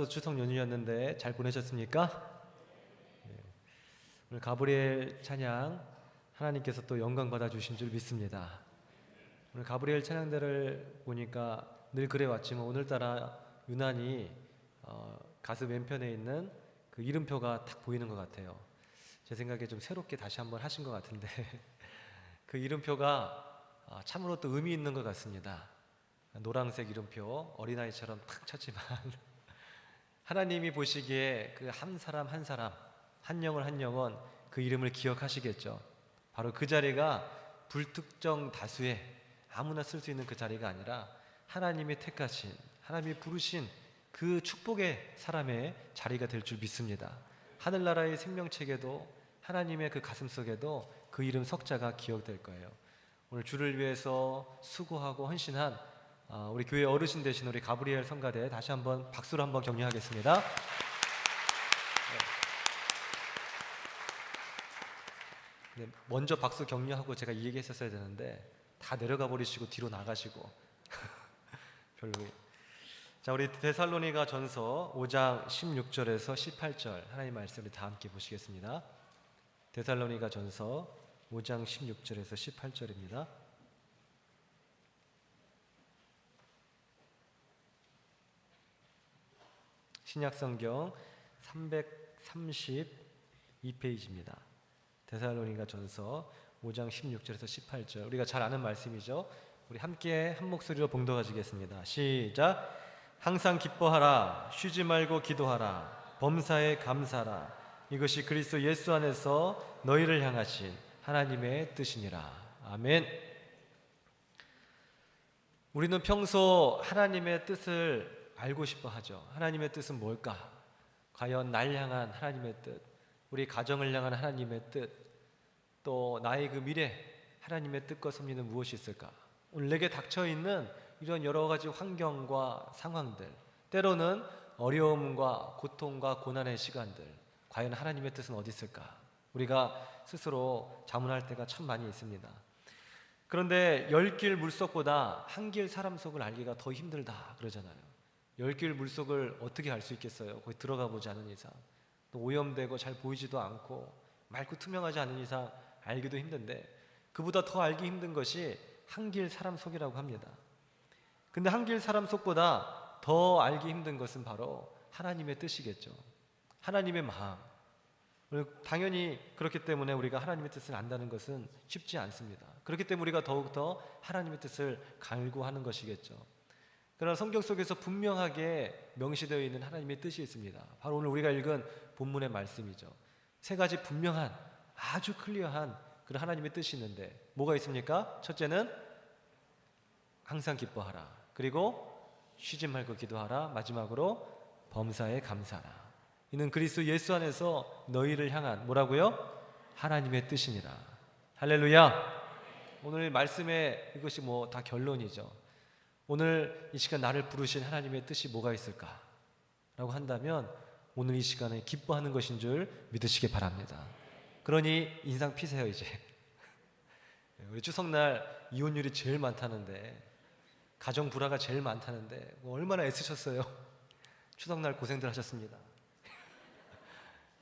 또 추석 연휴였는데 잘 보내셨습니까? 네. 오늘 가브리엘 찬양 하나님께서 또 영광 받아주신 줄 믿습니다. 오늘 가브리엘 찬양대를 보니까 늘 그래왔지만 오늘따라 유난히 가슴 왼편에 있는 그 이름표가 딱 보이는 것 같아요. 제 생각에 좀 새롭게 다시 한번 하신 것 같은데 그 이름표가 참으로 또 의미 있는 것 같습니다. 노란색 이름표, 어린아이처럼 탁 쳤지만 하나님이 보시기에 그 한 사람 한 사람, 한 영혼 한 영혼 그 이름을 기억하시겠죠. 바로 그 자리가 불특정 다수의 아무나 쓸 수 있는 그 자리가 아니라 하나님이 택하신, 하나님이 부르신 그 축복의 사람의 자리가 될 줄 믿습니다. 하늘나라의 생명책에도 하나님의 그 가슴속에도 그 이름 석자가 기억될 거예요. 오늘 주를 위해서 수고하고 헌신한 우리 교회 어르신 되신 우리 가브리엘 성가대 다시 한번 박수로 한번 격려하겠습니다. 네, 먼저 박수 격려하고 제가 이 얘기 했었어야 되는데 다 내려가 버리시고 뒤로 나가시고 별로. 자, 우리 데살로니가 전서 5장 16절에서 18절 하나님 말씀을 다 함께 보시겠습니다. 데살로니가 전서 5장 16절에서 18절입니다. 신약성경 332페이지입니다. 데살로니가 전서 5장 16절에서 18절 우리가 잘 아는 말씀이죠. 우리 함께 한 목소리로 봉독하시겠습니다. 시작. 항상 기뻐하라, 쉬지 말고 기도하라, 범사에 감사하라. 이것이 그리스도 예수 안에서 너희를 향하신 하나님의 뜻이니라. 아멘. 우리는 평소 하나님의 뜻을 알고 싶어 하죠. 하나님의 뜻은 뭘까? 과연 날 향한 하나님의 뜻, 우리 가정을 향한 하나님의 뜻, 또 나의 그 미래 하나님의 뜻과 섭리는 무엇이 있을까? 오늘 내게 닥쳐있는 이런 여러 가지 환경과 상황들, 때로는 어려움과 고통과 고난의 시간들, 과연 하나님의 뜻은 어디 있을까? 우리가 스스로 자문할 때가 참 많이 있습니다. 그런데 열 길 물속보다 한 길 사람 속을 알기가 더 힘들다 그러잖아요. 열 길 물속을 어떻게 알 수 있겠어요? 거기 들어가 보지 않은 이상. 또 오염되고 잘 보이지도 않고 맑고 투명하지 않은 이상 알기도 힘든데, 그보다 더 알기 힘든 것이 한 길 사람 속이라고 합니다. 근데 한 길 사람 속보다 더 알기 힘든 것은 바로 하나님의 뜻이겠죠. 하나님의 마음. 당연히 그렇기 때문에 우리가 하나님의 뜻을 안다는 것은 쉽지 않습니다. 그렇기 때문에 우리가 더욱더 하나님의 뜻을 갈구하는 것이겠죠. 그러나 성경 속에서 분명하게 명시되어 있는 하나님의 뜻이 있습니다. 바로 오늘 우리가 읽은 본문의 말씀이죠. 세 가지 분명한, 아주 클리어한 그런 하나님의 뜻이 있는데 뭐가 있습니까? 첫째는 항상 기뻐하라, 그리고 쉬지 말고 기도하라, 마지막으로 범사에 감사하라. 이는 그리스도 예수 안에서 너희를 향한 뭐라고요? 하나님의 뜻이니라. 할렐루야. 오늘 말씀의 이것이 뭐 다 결론이죠. 오늘 이 시간 나를 부르신 하나님의 뜻이 뭐가 있을까? 라고 한다면 오늘 이 시간에 기뻐하는 것인 줄 믿으시기 바랍니다. 그러니 인상 피세요 이제. 우리 추석날 이혼율이 제일 많다는데, 가정 불화가 제일 많다는데 얼마나 애쓰셨어요. 추석날 고생들 하셨습니다.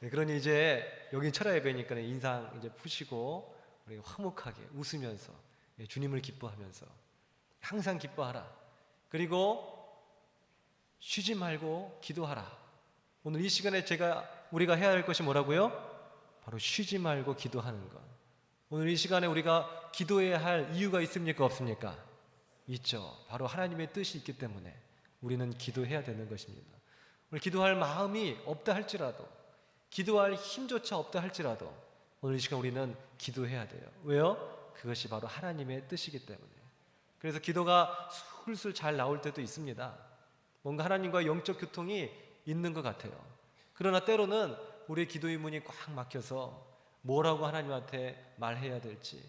그러니 이제 여긴 철야 예배니까 인상 이제 푸시고 우리 화목하게 웃으면서 주님을 기뻐하면서 항상 기뻐하라, 그리고 쉬지 말고 기도하라. 오늘 이 시간에 우리가 해야 할 것이 뭐라고요? 바로 쉬지 말고 기도하는 것. 오늘 이 시간에 우리가 기도해야 할 이유가 있습니까? 없습니까? 있죠. 바로 하나님의 뜻이 있기 때문에 우리는 기도해야 되는 것입니다. 오늘 기도할 마음이 없다 할지라도, 기도할 힘조차 없다 할지라도 오늘 이 시간 우리는 기도해야 돼요. 왜요? 그것이 바로 하나님의 뜻이기 때문에. 그래서 기도가 술술 잘 나올 때도 있습니다. 뭔가 하나님과 영적 교통이 있는 것 같아요. 그러나 때로는 우리의 기도의 문이 꽉 막혀서 뭐라고 하나님한테 말해야 될지,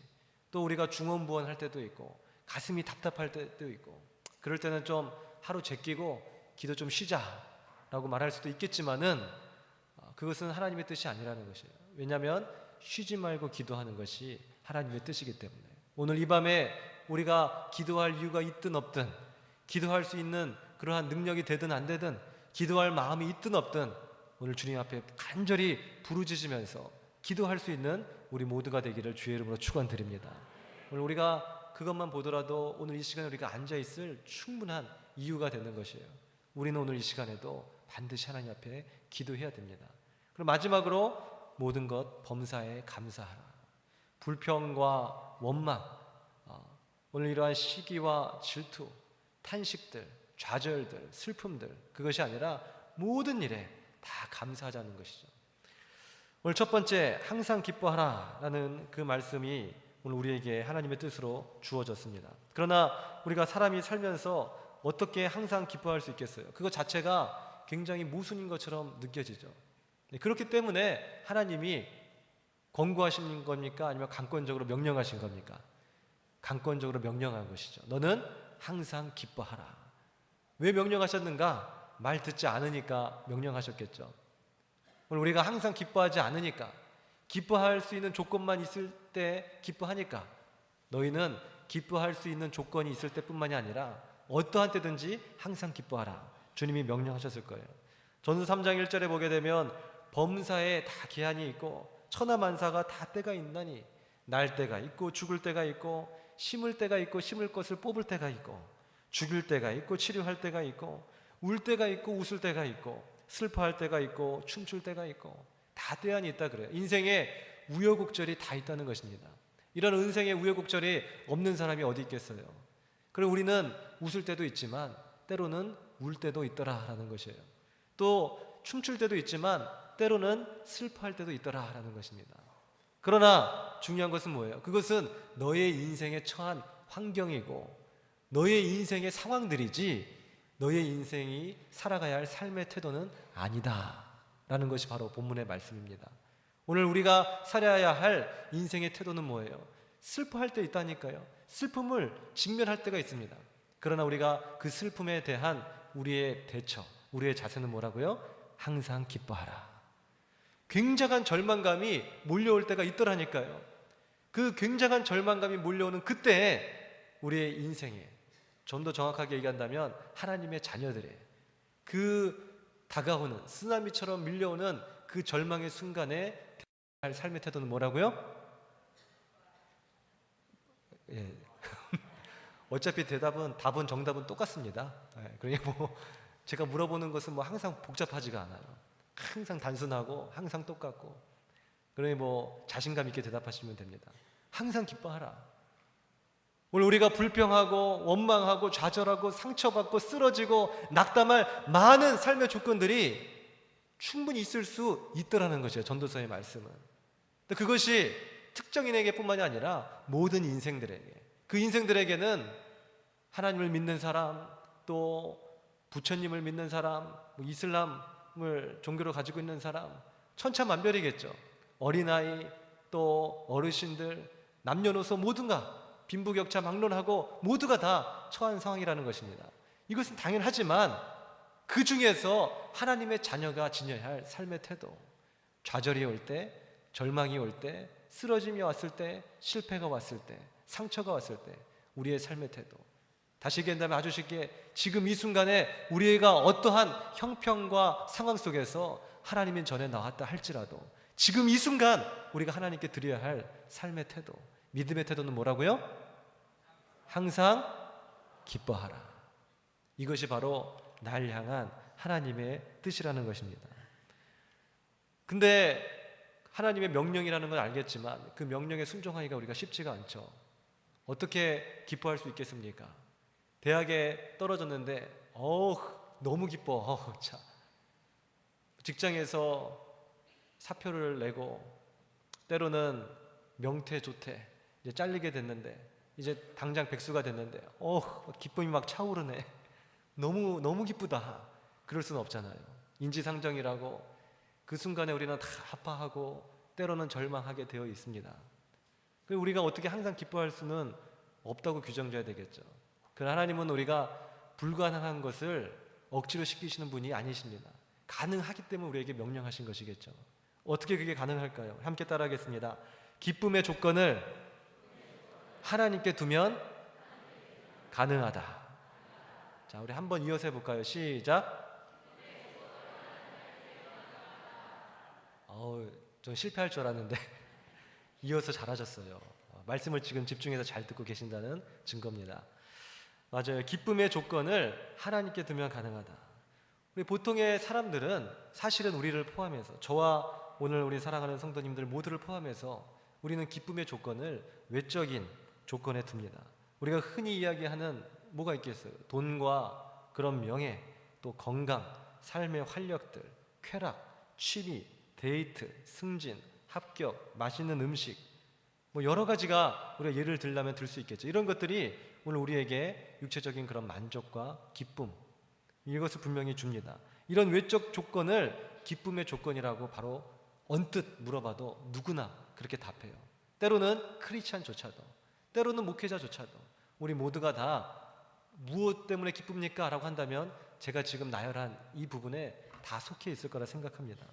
또 우리가 중언부언할 때도 있고 가슴이 답답할 때도 있고, 그럴 때는 좀 하루 제끼고 기도 좀 쉬자라고 말할 수도 있겠지만은 그것은 하나님의 뜻이 아니라는 것이에요. 왜냐하면 쉬지 말고 기도하는 것이 하나님의 뜻이기 때문에. 오늘 이 밤에 우리가 기도할 이유가 있든 없든, 기도할 수 있는 그러한 능력이 되든 안 되든 기도할 마음이 있든 없든 오늘 주님 앞에 간절히 부르짖으면서 기도할 수 있는 우리 모두가 되기를 주의 이름으로 축원드립니다. 오늘 우리가 그것만 보더라도 오늘 이 시간에 우리가 앉아있을 충분한 이유가 되는 것이에요. 우리는 오늘 이 시간에도 반드시 하나님 앞에 기도해야 됩니다. 그럼 마지막으로 모든 것 범사에 감사하라. 불평과 원망, 오늘 이러한 시기와 질투, 탄식들, 좌절들, 슬픔들, 그것이 아니라 모든 일에 다 감사하자는 것이죠. 오늘 첫 번째, 항상 기뻐하라라는 그 말씀이 오늘 우리에게 하나님의 뜻으로 주어졌습니다. 그러나 우리가 사람이 살면서 어떻게 항상 기뻐할 수 있겠어요? 그것 자체가 굉장히 모순인 것처럼 느껴지죠. 그렇기 때문에 하나님이 권고하신 겁니까? 아니면 강권적으로 명령하신 겁니까? 강권적으로 명령한 것이죠. 너는 항상 기뻐하라. 왜 명령하셨는가? 말 듣지 않으니까 명령하셨겠죠. 오늘 우리가 항상 기뻐하지 않으니까, 기뻐할 수 있는 조건만 있을 때 기뻐하니까, 너희는 기뻐할 수 있는 조건이 있을 때뿐만이 아니라 어떠한 때든지 항상 기뻐하라. 주님이 명령하셨을 거예요. 전서 3장 1절에 보게 되면 범사에 다 기한이 있고 천하만사가 다 때가 있나니 날 때가 있고 죽을 때가 있고 심을 때가 있고 심을 것을 뽑을 때가 있고 죽일 때가 있고 치료할 때가 있고 울 때가 있고 웃을 때가 있고 슬퍼할 때가 있고 춤출 때가 있고 다 때안이 있다 그래요. 인생에 우여곡절이 다 있다는 것입니다. 이런 인생의 우여곡절이 없는 사람이 어디 있겠어요. 그리고 우리는 웃을 때도 있지만 때로는 울 때도 있더라라는 것이에요. 또 춤출 때도 있지만 때로는 슬퍼할 때도 있더라라는 것입니다. 그러나 중요한 것은 뭐예요? 그것은 너의 인생에 처한 환경이고 너의 인생의 상황들이지 너의 인생이 살아가야 할 삶의 태도는 아니다 라는 것이 바로 본문의 말씀입니다. 오늘 우리가 살아야 할 인생의 태도는 뭐예요? 슬퍼할 때 있다니까요. 슬픔을 직면할 때가 있습니다. 그러나 우리가 그 슬픔에 대한 우리의 대처, 우리의 자세는 뭐라고요? 항상 기뻐하라. 굉장한 절망감이 몰려올 때가 있더라니까요. 그 굉장한 절망감이 몰려오는 그때 우리의 인생에, 좀 더 정확하게 얘기한다면 하나님의 자녀들의 그 다가오는 쓰나미처럼 밀려오는 그 절망의 순간에 할 삶의 태도는 뭐라고요? 예. 어차피 답은 정답은 똑같습니다. 예. 그러니까 제가 물어보는 것은 항상 복잡하지가 않아요. 항상 단순하고 항상 똑같고, 그러니 자신감 있게 대답하시면 됩니다. 항상 기뻐하라. 오늘 우리가 불평하고 원망하고 좌절하고 상처받고 쓰러지고 낙담할 많은 삶의 조건들이 충분히 있을 수 있더라는 것이에요. 전도서의 말씀은. 그것이 특정인에게 뿐만이 아니라 모든 인생들에게, 그 인생들에게는 하나님을 믿는 사람, 또 부처님을 믿는 사람, 이슬람을 종교로 가지고 있는 사람, 천차만별이겠죠. 어린아이, 또 어르신들, 남녀노소 모두가 빈부격차 막론하고 모두가 다 처한 상황이라는 것입니다. 이것은 당연하지만 그 중에서 하나님의 자녀가 지녀야 할 삶의 태도, 좌절이 올 때, 절망이 올 때, 쓰러짐이 왔을 때, 실패가 왔을 때, 상처가 왔을 때 우리의 삶의 태도, 다시 얘기한다면 아주 쉽게 지금 이 순간에 우리가 어떠한 형편과 상황 속에서 하나님의 전에 나왔다 할지라도 지금 이 순간 우리가 하나님께 드려야 할 삶의 태도, 믿음의 태도는 뭐라고요? 항상 기뻐하라. 이것이 바로 날 향한 하나님의 뜻이라는 것입니다. 근데 하나님의 명령이라는 건 알겠지만 그 명령에 순종하기가 우리가 쉽지가 않죠. 어떻게 기뻐할 수 있겠습니까? 대학에 떨어졌는데 너무 기뻐. 참. 직장에서 사표를 내고 때로는 명퇴 조퇴 이제 잘리게 됐는데 이제 당장 백수가 됐는데 기쁨이 막 차오르네. 너무 기쁘다. 그럴 수는 없잖아요. 인지상정이라고 그 순간에 우리는 다 아파하고 때로는 절망하게 되어 있습니다. 우리가 어떻게 항상 기뻐할 수는 없다고 규정져야 되겠죠. 그러나 하나님은 우리가 불가능한 것을 억지로 시키시는 분이 아니십니다. 가능하기 때문에 우리에게 명령하신 것이겠죠. 어떻게 그게 가능할까요? 함께 따라하겠습니다. 기쁨의 조건을 하나님께 두면 가능하다. 자, 우리 한번 이어서 해볼까요? 시작. 전 실패할 줄 알았는데 이어서 잘하셨어요. 말씀을 지금 집중해서 잘 듣고 계신다는 증거입니다. 맞아요. 기쁨의 조건을 하나님께 두면 가능하다. 우리 보통의 사람들은 사실은 우리를 포함해서, 저와 오늘 우리 사랑하는 성도님들 모두를 포함해서 우리는 기쁨의 조건을 외적인 조건에 둡니다. 우리가 흔히 이야기하는 뭐가 있겠어요? 돈과 그런 명예, 또 건강, 삶의 활력들, 쾌락, 취미, 데이트, 승진, 합격, 맛있는 음식, 뭐 여러 가지가 우리가 예를 들려면 들 수 있겠죠. 이런 것들이 오늘 우리에게 육체적인 그런 만족과 기쁨, 이것을 분명히 줍니다. 이런 외적 조건을 기쁨의 조건이라고 바로 언뜻 물어봐도 누구나 그렇게 답해요. 때로는 크리스찬조차도, 때로는 목회자조차도 우리 모두가 다 무엇 때문에 기쁩니까? 라고 한다면 제가 지금 나열한 이 부분에 다 속해 있을 거라 생각합니다.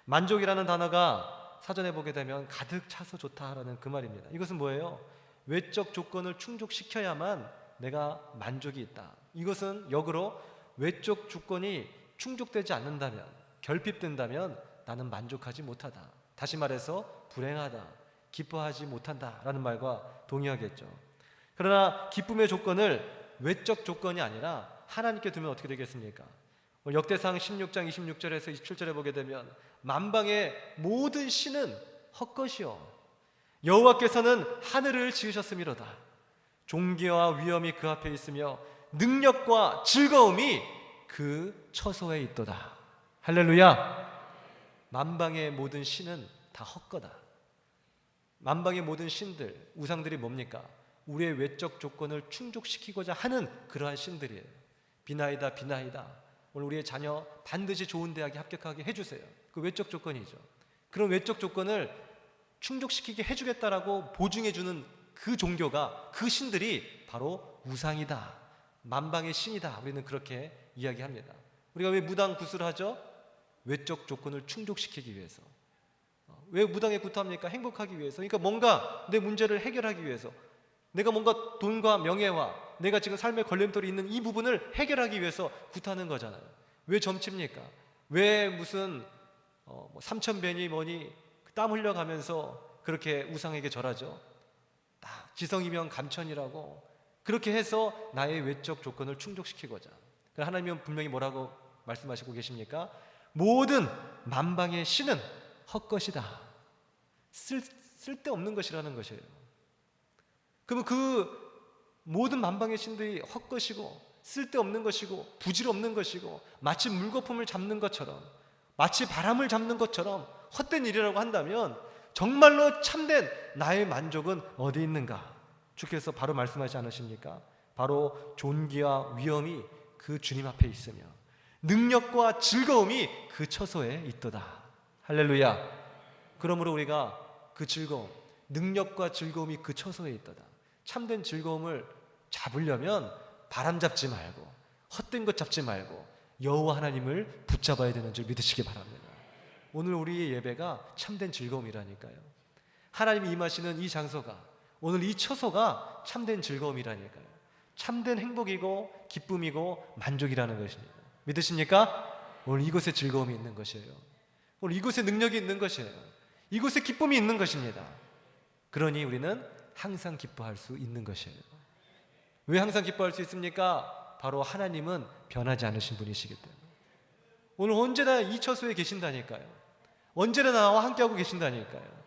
만족이라는 단어가 사전에 보게 되면 가득 차서 좋다라는 그 말입니다. 이것은 뭐예요? 외적 조건을 충족시켜야만 내가 만족이 있다. 이것은 역으로 외적 조건이 충족되지 않는다면, 결핍된다면 나는 만족하지 못하다. 다시 말해서 불행하다, 기뻐하지 못한다라는 말과 동의하겠죠. 그러나 기쁨의 조건을 외적 조건이 아니라 하나님께 두면 어떻게 되겠습니까? 역대상 16장 26절에서 27절에 보게 되면 만방의 모든 신은 헛것이요 여호와께서는 하늘을 지으셨음이로다. 존귀와 위엄이 그 앞에 있으며 능력과 즐거움이 그 처소에 있도다. 할렐루야. 만방의 모든 신은 다 헛거다. 만방의 모든 신들, 우상들이 뭡니까? 우리의 외적 조건을 충족시키고자 하는 그러한 신들이에요. 비나이다, 비나이다. 오늘 우리의 자녀 반드시 좋은 대학에 합격하게 해주세요. 그 외적 조건이죠. 그런 외적 조건을 충족시키게 해주겠다라고 보증해주는 그 종교가, 그 신들이 바로 우상이다, 만방의 신이다. 우리는 그렇게 이야기합니다. 우리가 왜 무당 구슬을 하죠? 외적 조건을 충족시키기 위해서. 왜 무당에 구토합니까? 행복하기 위해서. 그러니까 뭔가 내 문제를 해결하기 위해서, 내가 뭔가 돈과 명예와 내가 지금 삶의 걸림돌이 있는 이 부분을 해결하기 위해서 구타하는 거잖아요. 왜 점칩니까? 왜 무슨 삼천배니 뭐니 땀 흘려가면서 그렇게 우상에게 절하죠? 지성이면 감천이라고 그렇게 해서 나의 외적 조건을 충족시키고자. 하나님은 분명히 뭐라고 말씀하시고 계십니까? 모든 만방의 신은 헛것이다. 쓸데없는 것이라는 것이에요. 그러면 그 모든 만방의 신들이 헛것이고 쓸데없는 것이고 부질없는 것이고 마치 물거품을 잡는 것처럼, 마치 바람을 잡는 것처럼 헛된 일이라고 한다면 정말로 참된 나의 만족은 어디 있는가? 주께서 바로 말씀하지 않으십니까? 바로 존귀와 위엄이 그 주님 앞에 있으며 능력과 즐거움이 그 처소에 있도다. 할렐루야. 그러므로 우리가 그 즐거움, 능력과 즐거움이 그 처소에 있도다. 참된 즐거움을 잡으려면 바람 잡지 말고 헛된 것 잡지 말고 여호와 하나님을 붙잡아야 되는 줄 믿으시기 바랍니다. 오늘 우리의 예배가 참된 즐거움이라니까요. 하나님이 임하시는 이 장소가, 오늘 이 처소가 참된 즐거움이라니까요. 참된 행복이고 기쁨이고 만족이라는 것입니다. 믿으십니까? 오늘 이곳에 즐거움이 있는 것이에요. 오늘 이곳에 능력이 있는 것이에요. 이곳에 기쁨이 있는 것입니다. 그러니 우리는 항상 기뻐할 수 있는 것이에요. 왜 항상 기뻐할 수 있습니까? 바로 하나님은 변하지 않으신 분이시기 때문에. 오늘 언제나 이 처소에 계신다니까요. 언제나 나와 함께하고 계신다니까요.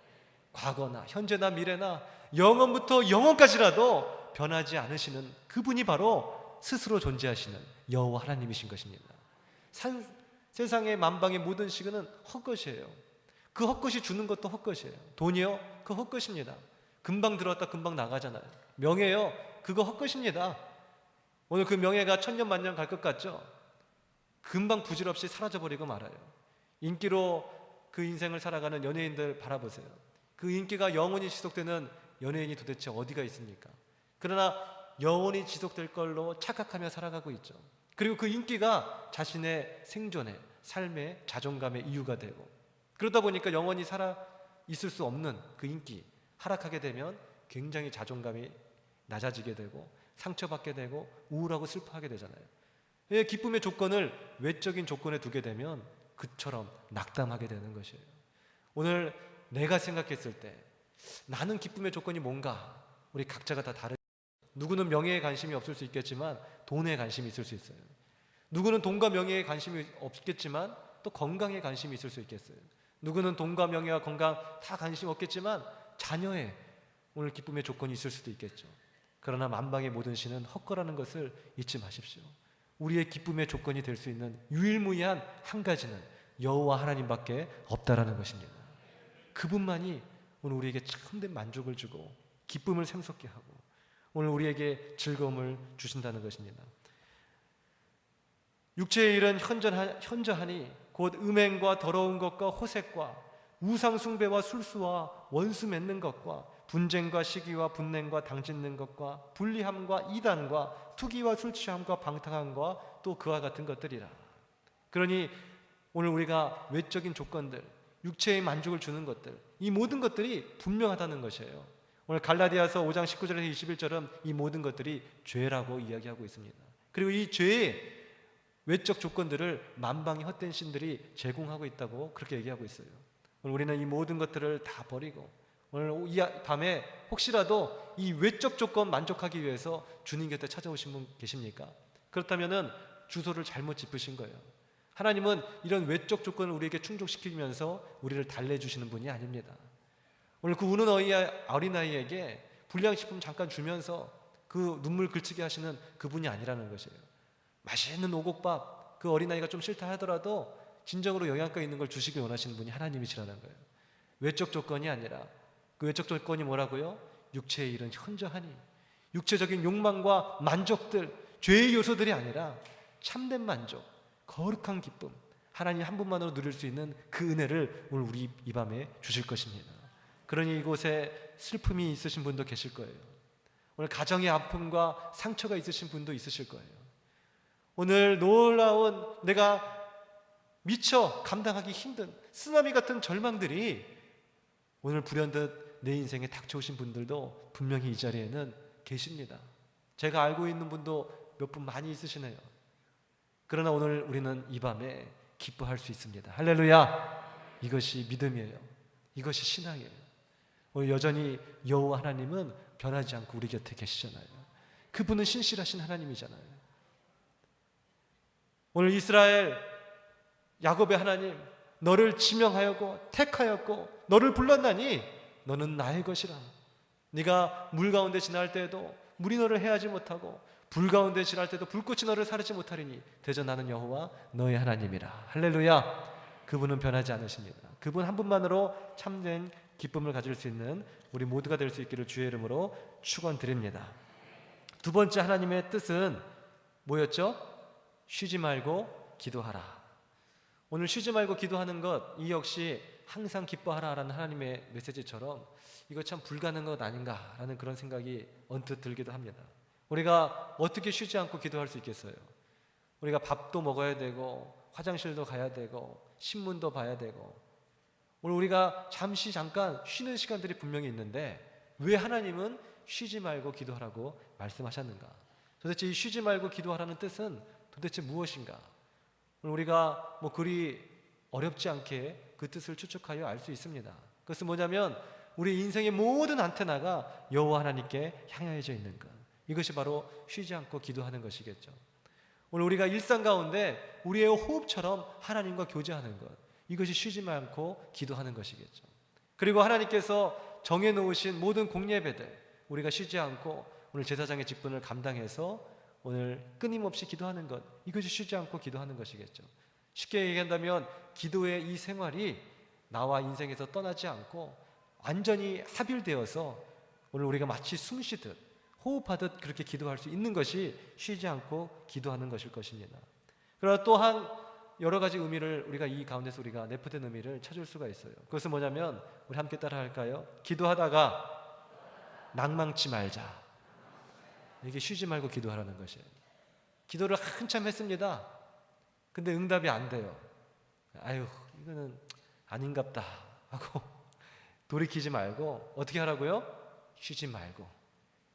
과거나 현재나 미래나 영원부터 영원까지라도 변하지 않으시는 그분이 바로 스스로 존재하시는 여호와 하나님이신 것입니다. 세상의 만방의 모든 시간은 헛것이에요. 그 헛것이 주는 것도 헛것이에요. 돈이요? 그 헛것입니다. 금방 들어왔다 금방 나가잖아요. 명예요? 그거 헛것입니다. 오늘 그 명예가 천년 만년 갈 것 같죠? 금방 부질없이 사라져버리고 말아요. 인기로 그 인생을 살아가는 연예인들 바라보세요. 그 인기가 영원히 지속되는 연예인이 도대체 어디가 있습니까? 그러나 영원히 지속될 걸로 착각하며 살아가고 있죠. 그리고 그 인기가 자신의 생존의 삶의 자존감의 이유가 되고, 그러다 보니까 영원히 살아 있을 수 없는 그 인기, 하락하게 되면 굉장히 자존감이 낮아지게 되고 상처받게 되고 우울하고 슬퍼하게 되잖아요. 기쁨의 조건을 외적인 조건에 두게 되면 그처럼 낙담하게 되는 것이에요. 오늘 내가 생각했을 때 나는 기쁨의 조건이 뭔가, 우리 각자가 다 다르죠. 누구는 명예에 관심이 없을 수 있겠지만 돈에 관심이 있을 수 있어요. 누구는 돈과 명예에 관심이 없겠지만 또 건강에 관심이 있을 수 있겠어요. 누구는 돈과 명예와 건강 다 관심 없겠지만 자녀의 오늘 기쁨의 조건이 있을 수도 있겠죠. 그러나 만방의 모든 신은 헛거라는 것을 잊지 마십시오. 우리의 기쁨의 조건이 될 수 있는 유일무이한 한 가지는 여호와 하나님밖에 없다라는 것입니다. 그분만이 오늘 우리에게 참된 만족을 주고 기쁨을 샘솟게 하고 오늘 우리에게 즐거움을 주신다는 것입니다. 육체의 일은 현저하니 곧 음행과 더러운 것과 호색과 우상 숭배와 술수와 원수 맺는 것과 분쟁과 시기와 분냉과 당짓는 것과 불리함과 이단과 투기와 술 취함과 방탕함과 또 그와 같은 것들이라. 그러니 오늘 우리가 외적인 조건들, 육체의 만족을 주는 것들, 이 모든 것들이 분명하다는 것이에요. 오늘 갈라디아서 5장 19절에서 21절은 이 모든 것들이 죄라고 이야기하고 있습니다. 그리고 이 죄의 외적 조건들을 만방의 헛된 신들이 제공하고 있다고 그렇게 얘기하고 있어요. 오늘 우리는 이 모든 것들을 다 버리고 오늘 이 밤에 혹시라도 이 외적 조건 만족하기 위해서 주님 곁에 찾아오신 분 계십니까? 그렇다면 주소를 잘못 짚으신 거예요. 하나님은 이런 외적 조건을 우리에게 충족시키면서 우리를 달래주시는 분이 아닙니다. 오늘 그 우는 어린아이에게 불량식품 잠깐 주면서 그 눈물 글치게 하시는 그분이 아니라는 것이에요. 맛있는 오곡밥 그 어린아이가 좀 싫다 하더라도 진정으로 영양가 있는 걸 주시길 원하시는 분이 하나님이시라는 거예요. 외적 조건이 아니라 그 외적 조건이 뭐라고요? 육체의 일은 현저하니, 육체적인 욕망과 만족들, 죄의 요소들이 아니라 참된 만족, 거룩한 기쁨, 하나님 한 분만으로 누릴 수 있는 그 은혜를 오늘 우리 이 밤에 주실 것입니다. 그러니 이곳에 슬픔이 있으신 분도 계실 거예요. 오늘 가정의 아픔과 상처가 있으신 분도 있으실 거예요. 오늘 놀라운 내가 미처 감당하기 힘든 쓰나미 같은 절망들이 오늘 불현듯 내 인생에 닥쳐오신 분들도 분명히 이 자리에는 계십니다. 제가 알고 있는 분도 몇 분 많이 있으시네요. 그러나 오늘 우리는 이 밤에 기뻐할 수 있습니다. 할렐루야! 이것이 믿음이에요. 이것이 신앙이에요. 오늘 여전히 여호와 하나님은 변하지 않고 우리 곁에 계시잖아요. 그분은 신실하신 하나님이잖아요. 오늘 이스라엘 야곱의 하나님, 너를 지명하였고 택하였고 너를 불렀나니 너는 나의 것이라. 네가 물 가운데 지날 때에도 물이 너를 해하지 못하고 불 가운데 지날 때도 불꽃이 너를 사르지 못하리니 대저 나는 여호와 너의 하나님이라. 할렐루야. 그분은 변하지 않으십니다. 그분 한 분만으로 참된 기쁨을 가질 수 있는 우리 모두가 될 수 있기를 주의 이름으로 축원드립니다. 두 번째 하나님의 뜻은 뭐였죠? 쉬지 말고 기도하라. 오늘 쉬지 말고 기도하는 것, 이 역시 항상 기뻐하라라는 하나님의 메시지처럼 이거 참 불가능한 것 아닌가라는 그런 생각이 언뜻 들기도 합니다. 우리가 어떻게 쉬지 않고 기도할 수 있겠어요? 우리가 밥도 먹어야 되고 화장실도 가야 되고 신문도 봐야 되고 오늘 우리가 잠깐 쉬는 시간들이 분명히 있는데 왜 하나님은 쉬지 말고 기도하라고 말씀하셨는가? 도대체 이 쉬지 말고 기도하라는 뜻은 도대체 무엇인가? 오늘 우리가 그리 어렵지 않게 그 뜻을 추측하여 알 수 있습니다. 그것은 뭐냐면 우리 인생의 모든 안테나가 여호와 하나님께 향하여져 있는 것, 이것이 바로 쉬지 않고 기도하는 것이겠죠. 오늘 우리가 일상 가운데 우리의 호흡처럼 하나님과 교제하는 것, 이것이 쉬지 않고 기도하는 것이겠죠. 그리고 하나님께서 정해놓으신 모든 공예배들, 우리가 쉬지 않고 오늘 제사장의 직분을 감당해서 오늘 끊임없이 기도하는 것, 이것이 쉬지 않고 기도하는 것이겠죠. 쉽게 얘기한다면 기도의 이 생활이 나와 인생에서 떠나지 않고 완전히 합일되어서 오늘 우리가 마치 숨쉬듯 호흡하듯 그렇게 기도할 수 있는 것이 쉬지 않고 기도하는 것일 것입니다. 그러나 또한 여러 가지 의미를 우리가 이 가운데서 우리가 내포된 의미를 찾을 수가 있어요. 그것은 뭐냐면 우리 함께 따라 할까요? 기도하다가 낭망치 말자. 이게 쉬지 말고 기도하라는 것이에요. 기도를 한참 했습니다. 근데 응답이 안 돼요. 아유, 이거는 아닌갑다 하고 돌이키지 말고 어떻게 하라고요? 쉬지 말고,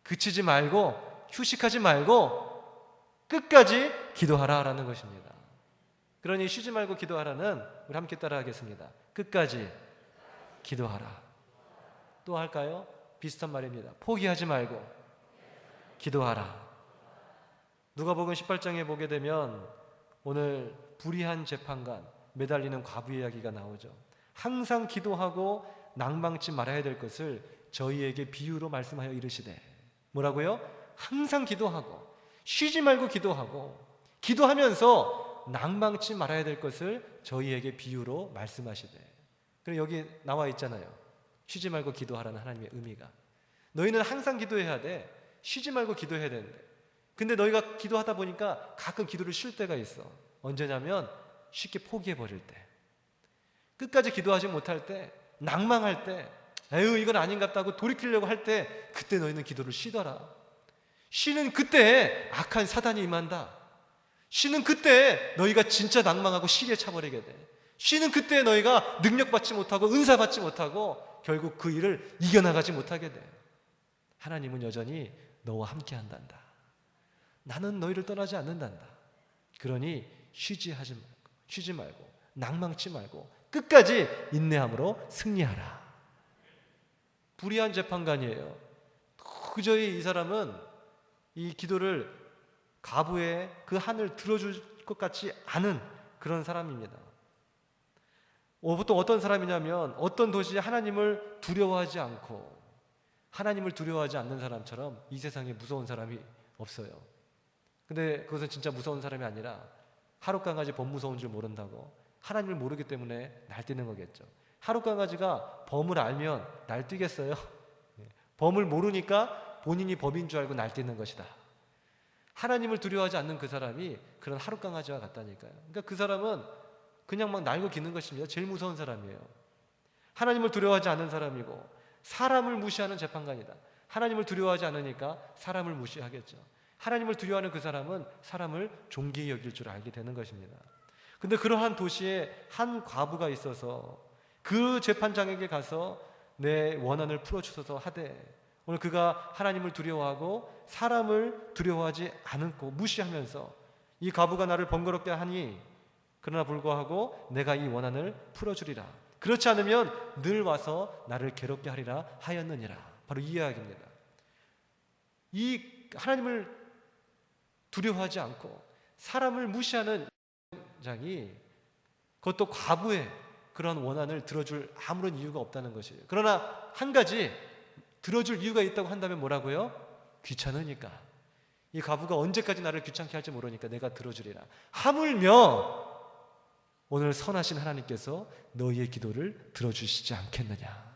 그치지 말고, 휴식하지 말고 끝까지 기도하라라는 것입니다. 그러니 쉬지 말고 기도하라는, 우리 함께 따라 하겠습니다. 끝까지 기도하라. 또 할까요? 비슷한 말입니다. 포기하지 말고 기도하라. 누가복음 18장에 보게 되면 오늘 불의한 재판관, 매달리는 과부 이야기가 나오죠. 항상 기도하고 낭망치 말아야 될 것을 저희에게 비유로 말씀하여 이르시되, 뭐라고요? 항상 기도하고 쉬지 말고 기도하고 기도하면서 낭망치 말아야 될 것을 저희에게 비유로 말씀하시되. 그리고 여기 나와 있잖아요. 쉬지 말고 기도하라는 하나님의 의미가. 너희는 항상 기도해야 돼. 쉬지 말고 기도해야 되는데, 근데 너희가 기도하다 보니까 가끔 기도를 쉴 때가 있어. 언제냐면 쉽게 포기해버릴 때, 끝까지 기도하지 못할 때, 낭망할 때, 에휴 이건 아닌갑다고 돌이키려고 할 때, 그때 너희는 기도를 쉬더라. 쉬는 그때 악한 사단이 임한다. 쉬는 그때 너희가 진짜 낭망하고 시기에 차버리게 돼. 쉬는 그때 너희가 능력받지 못하고 은사받지 못하고 결국 그 일을 이겨나가지 못하게 돼. 하나님은 여전히 너와 함께 한단다. 나는 너희를 떠나지 않는단다. 그러니 쉬지 말고 낭망치 말고 끝까지 인내함으로 승리하라. 불의한 재판관이에요. 도저히 이 사람은 이 기도를, 가부의 그 한을 들어줄 것 같지 않은 그런 사람입니다. 보통 어떤 사람이냐면 어떤 도시에 하나님을 두려워하지 않고 하나님을 두려워하지 않는 사람처럼 이 세상에 무서운 사람이 없어요. 근데 그것은 진짜 무서운 사람이 아니라 하룻강아지 범 무서운 줄 모른다고 하나님을 모르기 때문에 날뛰는 거겠죠. 하룻강아지가 범을 알면 날뛰겠어요? 범을 모르니까 본인이 범인 줄 알고 날뛰는 것이다. 하나님을 두려워하지 않는 그 사람이 그런 하룻강아지와 같다니까요. 그러니까 그 사람은 그냥 막 날고 기는 것입니다. 제일 무서운 사람이에요. 하나님을 두려워하지 않는 사람이고 사람을 무시하는 재판관이다. 하나님을 두려워하지 않으니까 사람을 무시하겠죠. 하나님을 두려워하는 그 사람은 사람을 존귀히 여길 줄 알게 되는 것입니다. 근데 그러한 도시에 한 과부가 있어서 그 재판장에게 가서 내 원한을 풀어주소서 하되, 오늘 그가 하나님을 두려워하고 사람을 두려워하지 않고 무시하면서 이 과부가 나를 번거롭게 하니 그러나 불구하고 내가 이 원한을 풀어주리라. 그렇지 않으면 늘 와서 나를 괴롭게 하리라 하였느니라. 바로 이 이야기입니다. 이 하나님을 두려워하지 않고 사람을 무시하는 장이, 그것도 과부의 그런 원한을 들어줄 아무런 이유가 없다는 것이에요. 그러나 한 가지 들어줄 이유가 있다고 한다면 뭐라고요? 귀찮으니까. 이 과부가 언제까지 나를 귀찮게 할지 모르니까 내가 들어주리라. 하물며 오늘 선하신 하나님께서 너희의 기도를 들어주시지 않겠느냐.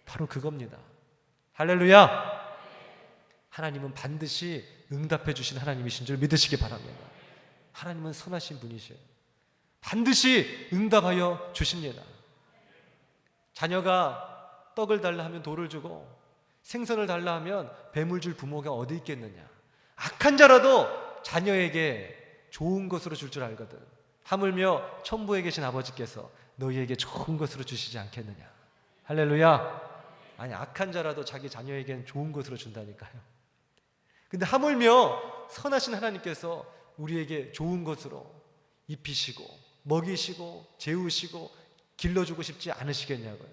바로 그겁니다. 할렐루야. 하나님은 반드시 응답해 주신 하나님이신 줄 믿으시기 바랍니다. 하나님은 선하신 분이세요. 반드시 응답하여 주십니다. 자녀가 떡을 달라 하면 돌을 주고 생선을 달라 하면 뱀을 줄 부모가 어디 있겠느냐. 악한 자라도 자녀에게 좋은 것으로 줄 줄 알거든. 하물며 천부에 계신 아버지께서 너희에게 좋은 것으로 주시지 않겠느냐. 할렐루야. 아니, 악한 자라도 자기 자녀에게는 좋은 것으로 준다니까요. 근데 하물며 선하신 하나님께서 우리에게 좋은 것으로 입히시고 먹이시고 재우시고 길러주고 싶지 않으시겠냐고요.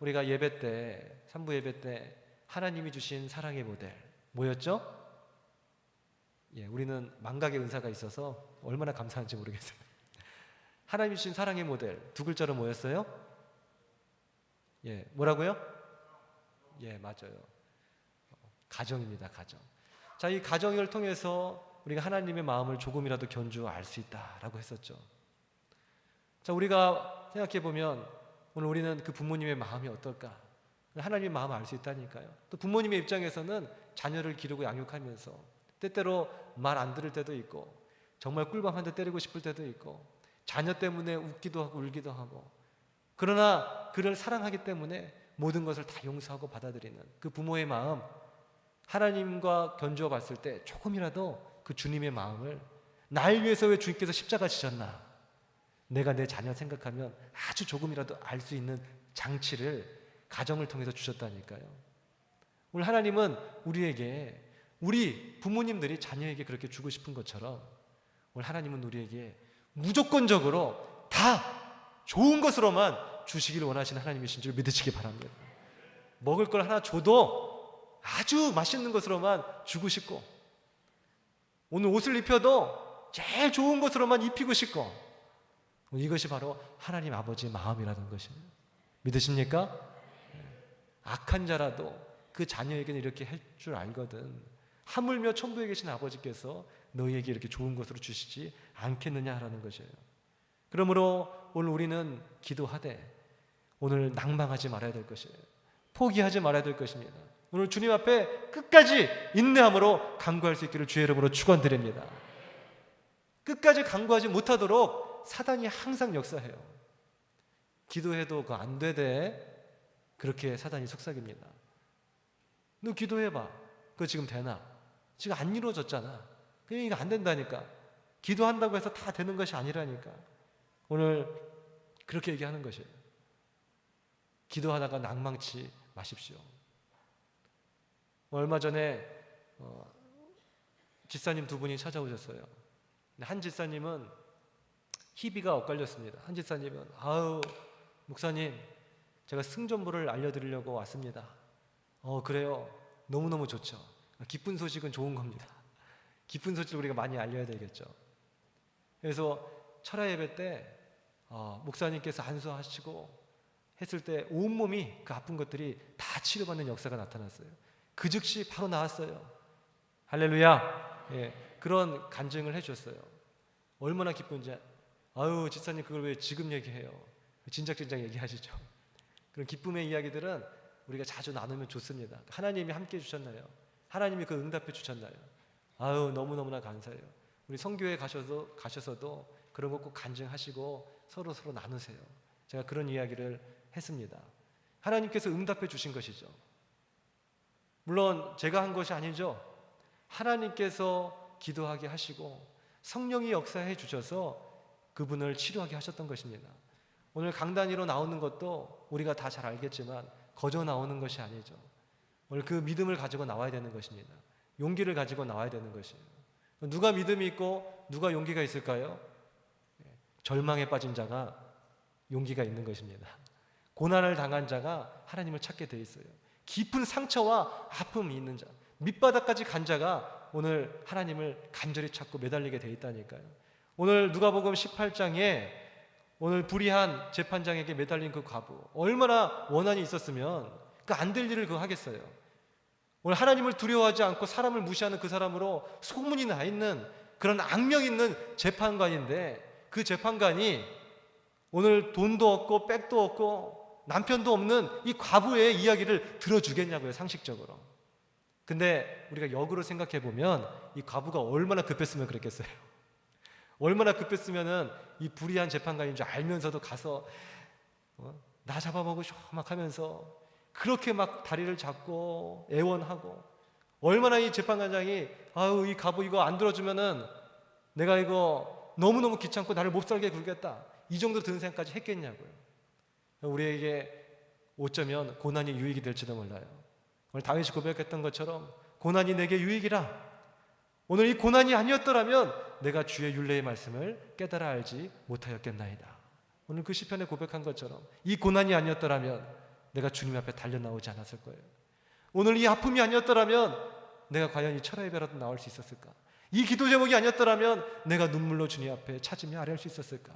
우리가 예배 때, 3부 예배 때 하나님이 주신 사랑의 모델 뭐였죠? 우리는 망각의 은사가 있어서 얼마나 감사한지 모르겠어요. 하나님이 주신 사랑의 모델 두 글자로 뭐였어요? 뭐라고요? 맞아요. 가정입니다. 가정. 자, 이 가정을 통해서 우리가 하나님의 마음을 조금이라도 견주어 알 수 있다라고 했었죠. 자, 우리가 생각해 보면 오늘 우리는 그 부모님의 마음이 어떨까? 하나님의 마음을 알 수 있다니까요. 또 부모님의 입장에서는 자녀를 기르고 양육하면서 때때로 말 안 들을 때도 있고 정말 꿀밤 한 대 때리고 싶을 때도 있고 자녀 때문에 웃기도 하고 울기도 하고, 그러나 그를 사랑하기 때문에 모든 것을 다 용서하고 받아들이는 그 부모의 마음, 하나님과 견주어 봤을 때 조금이라도 그 주님의 마음을, 날 위해서 왜 주님께서 십자가 지셨나, 내가 내 자녀 생각하면 아주 조금이라도 알 수 있는 장치를 가정을 통해서 주셨다니까요. 오늘 하나님은 우리에게, 우리 부모님들이 자녀에게 그렇게 주고 싶은 것처럼 오늘 하나님은 우리에게 무조건적으로 다 좋은 것으로만 주시길 원하시는 하나님이신 줄 믿으시기 바랍니다. 먹을 걸 하나 줘도 아주 맛있는 것으로만 주고 싶고, 오늘 옷을 입혀도 제일 좋은 것으로만 입히고 싶고, 이것이 바로 하나님 아버지의 마음이라는 것입니다. 믿으십니까? 악한 자라도 그 자녀에게는 이렇게 할 줄 알거든. 하물며 천국에 계신 아버지께서 너희에게 이렇게 좋은 것으로 주시지 않겠느냐라는 것이에요. 그러므로 오늘 우리는 기도하되 오늘 낭망하지 말아야 될 것이에요. 포기하지 말아야 될 것입니다. 오늘 주님 앞에 끝까지 인내함으로 간구할 수 있기를 주의 이름으로 축원드립니다. 끝까지 간구하지 못하도록 사단이 항상 역사해요. 기도해도 그거 안 되대, 그렇게 사단이 속삭입니다. 너 기도해봐, 그거 지금 되나? 지금 안 이루어졌잖아. 그냥 이거 안 된다니까. 기도한다고 해서 다 되는 것이 아니라니까. 오늘 그렇게 얘기하는 것이에요. 기도하다가 낭망치 마십시오. 얼마 전에 집사님 두 분이 찾아오셨어요. 한 집사님은 희비가 엇갈렸습니다. 한 집사님은 아우 목사님, 제가 승전보를 알려드리려고 왔습니다. 그래요? 너무너무 좋죠. 기쁜 소식은 좋은 겁니다. 기쁜 소식을 우리가 많이 알려야 되겠죠. 그래서 철야 예배 때 목사님께서 안수하시고 했을 때 온몸이 그 아픈 것들이 다 치료받는 역사가 나타났어요. 그 즉시 바로 나았어요. 할렐루야. 예, 그런 간증을 해주셨어요. 얼마나 기쁜지. 아유 집사님 그걸 왜 지금 얘기해요? 진작 얘기하시죠. 그런 기쁨의 이야기들은 우리가 자주 나누면 좋습니다. 하나님이 함께 해주셨나요? 하나님이 그 응답해 주셨나요? 아유 너무너무나 감사해요. 우리 선교회 가셔서도 그런 거 꼭 간증하시고 서로 나누세요. 제가 그런 이야기를 했습니다. 하나님께서 응답해 주신 것이죠. 물론 제가 한 것이 아니죠. 하나님께서 기도하게 하시고 성령이 역사해 주셔서 그분을 치료하게 하셨던 것입니다. 오늘 강단위로 나오는 것도 우리가 다 잘 알겠지만 거저 나오는 것이 아니죠. 오늘 그 믿음을 가지고 나와야 되는 것입니다. 용기를 가지고 나와야 되는 것이에요. 누가 믿음이 있고 누가 용기가 있을까요? 절망에 빠진 자가 용기가 있는 것입니다. 고난을 당한 자가 하나님을 찾게 돼 있어요. 깊은 상처와 아픔이 있는 자, 밑바닥까지 간 자가 오늘 하나님을 간절히 찾고 매달리게 돼 있다니까요. 오늘 누가복음 18장에 오늘 불의한 재판장에게 매달린 그 과부, 얼마나 원한이 있었으면 그 안 될 일을 그거 하겠어요. 오늘 하나님을 두려워하지 않고 사람을 무시하는 그 사람으로 소문이 나 있는 그런 악명 있는 재판관인데, 그 재판관이 오늘 돈도 없고 백도 없고 남편도 없는 이 과부의 이야기를 들어주겠냐고요, 상식적으로. 근데 우리가 역으로 생각해 보면 이 과부가 얼마나 급했으면 그랬겠어요. 얼마나 급했으면은 이 불의한 재판관인 줄 알면서도 가서 나 잡아먹고 막 하면서 그렇게 막 다리를 잡고 애원하고, 얼마나 이 재판관장이 아유 이 과부 이거 안 들어주면은 내가 이거 너무너무 귀찮고 나를 못 살게 굴겠다, 이 정도 드는 생각까지 했겠냐고요. 우리에게 어쩌면 고난이 유익이 될지도 몰라요. 오늘 다윗이 고백했던 것처럼 고난이 내게 유익이라. 오늘 이 고난이 아니었더라면 내가 주의 율례의 말씀을 깨달아 알지 못하였겠나이다. 오늘 그 시편에 고백한 것처럼 이 고난이 아니었더라면 내가 주님 앞에 달려나오지 않았을 거예요. 오늘 이 아픔이 아니었더라면 내가 과연 이 철야 예배라도 나올 수 있었을까? 이 기도 제목이 아니었더라면 내가 눈물로 주님 앞에 찾으며 아뢰할 수 있었을까?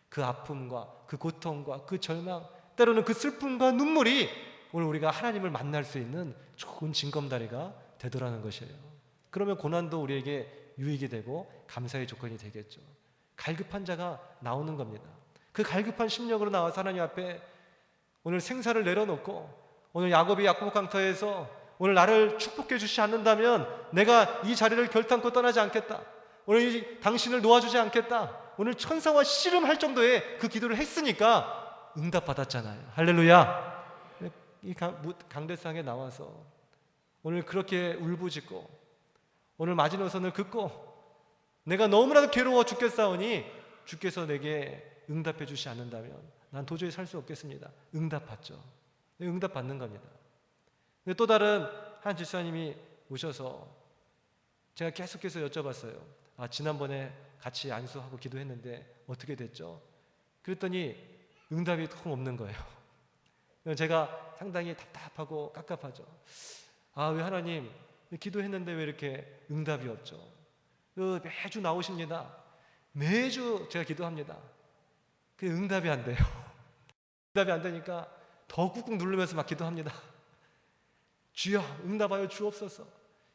그 아픔과 그 고통과 그 절망, 때로는 그 슬픔과 눈물이 오늘 우리가 하나님을 만날 수 있는 좋은 징검다리가 되더라는 것이에요. 그러면 고난도 우리에게 유익이 되고 감사의 조건이 되겠죠. 갈급한 자가 나오는 겁니다. 그 갈급한 심령으로 나와서 하나님 앞에 오늘 생사를 내려놓고, 오늘 야곱이 야곱 강터에서 오늘 나를 축복해 주시지 않는다면 내가 이 자리를 결단코 떠나지 않겠다, 오늘 당신을 놓아주지 않겠다, 오늘 천사와 씨름할 정도의 그 기도를 했으니까 응답받았잖아요. 할렐루야. 이 강대상에 나와서 오늘 그렇게 울부짖고 오늘 마지노선을 긋고 내가 너무나도 괴로워 죽겠사오니 주께서 내게 응답해 주시지 않는다면 난 도저히 살 수 없겠습니다. 응답받죠. 응답받는 겁니다. 근데 또 다른 한 집사님이 오셔서 제가 계속해서 여쭤봤어요. 지난번에 같이 안수하고 기도했는데 어떻게 됐죠? 그랬더니 응답이 통 없는 거예요. 제가 상당히 답답하고 깝깝하죠. 아, 왜 하나님 기도했는데 왜 이렇게 응답이 없죠? 매주 나오십니다. 매주 제가 기도합니다. 그 응답이 안 돼요. 응답이 안 되니까 더 꾹꾹 누르면서 막 기도합니다. 주여 응답하여 주옵소서.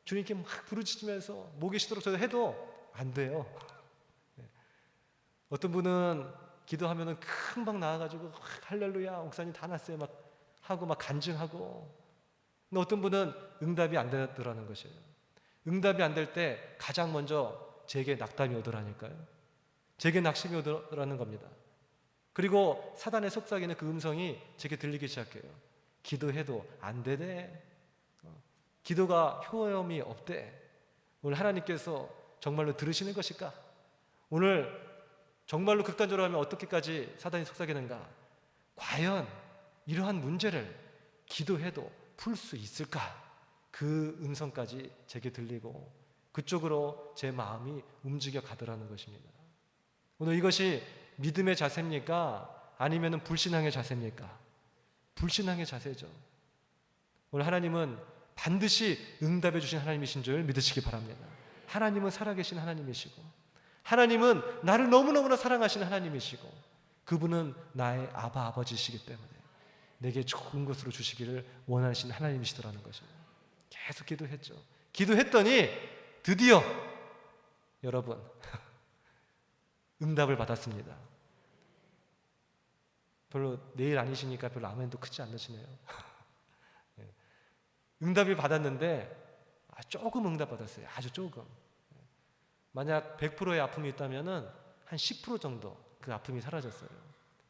주님께 막 부르짖으면서 목이 쉬도록 저도 해도 안 돼요. 어떤 분은 기도하면은 금방 나와가지고 할렐루야 목사님 다 났어요 막 하고 막 간증하고. 근데 어떤 분은 응답이 안 되더라는 것이에요. 응답이 안 될 때 가장 먼저 제게 낙담이 오더라니까요. 제게 낙심이 오더라는 겁니다. 그리고 사단의 속삭이는 그 음성이 제게 들리기 시작해요. 기도해도 안 되대. 기도가 효험이 없대. 오늘 하나님께서 정말로 들으시는 것일까? 오늘 정말로 극단적으로 하면 어떻게까지 사단이 속삭이는가? 과연 이러한 문제를 기도해도 풀 수 있을까? 그 음성까지 제게 들리고 그쪽으로 제 마음이 움직여 가더라는 것입니다. 오늘 이것이 믿음의 자세입니까? 아니면 불신앙의 자세입니까? 불신앙의 자세죠. 오늘 하나님은 반드시 응답해 주신 하나님이신 줄 믿으시기 바랍니다. 하나님은 살아계신 하나님이시고 하나님은 나를 너무너무나 사랑하시는 하나님이시고 그분은 나의 아버지시기 때문에 내게 좋은 것으로 주시기를 원하시는 하나님이시더라는 것입니다. 계속 기도했죠. 기도했더니 드디어 여러분 응답을 받았습니다. 별로 내일 아니시니까 별로 아멘도 크지 않으시네요. 응답을 받았는데 조금 응답받았어요. 아주 조금. 만약 100%의 아픔이 있다면 한 10% 정도 그 아픔이 사라졌어요.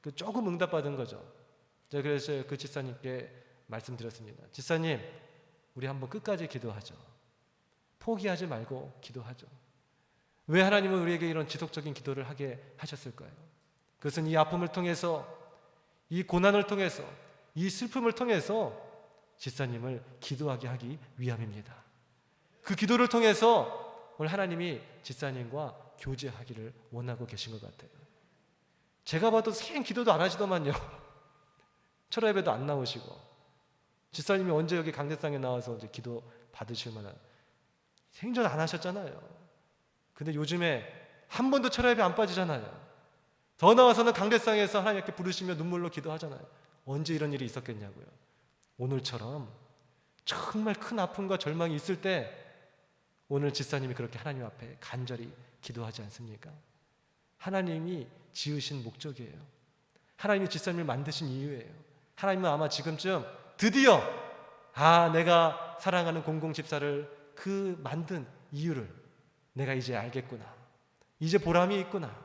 그 조금 응답받은 거죠. 제가 그래서 그 집사님께 말씀드렸습니다. 집사님, 우리 한번 끝까지 기도하죠. 포기하지 말고 기도하죠. 왜 하나님은 우리에게 이런 지속적인 기도를 하게 하셨을까요? 그것은 이 아픔을 통해서, 이 고난을 통해서, 이 슬픔을 통해서 집사님을 기도하게 하기 위함입니다. 그 기도를 통해서 오늘 하나님이 집사님과 교제하기를 원하고 계신 것 같아요. 제가 봐도 생 기도도 안 하시더만요. 철야 예배도 안 나오시고, 집사님이 언제 여기 강대상에 나와서 이제 기도 받으실 만한, 생전 안 하셨잖아요. 근데 요즘에 한 번도 철야 예배 안 빠지잖아요. 더 나와서는 강대상에서 하나님께 부르시며 눈물로 기도하잖아요. 언제 이런 일이 있었겠냐고요. 오늘처럼 정말 큰 아픔과 절망이 있을 때 오늘 집사님이 그렇게 하나님 앞에 간절히 기도하지 않습니까? 하나님이 지으신 목적이에요. 하나님이 집사님을 만드신 이유예요. 하나님은 아마 지금쯤 드디어 내가 사랑하는 공공집사를 그 만든 이유를 내가 이제 알겠구나. 이제 보람이 있구나.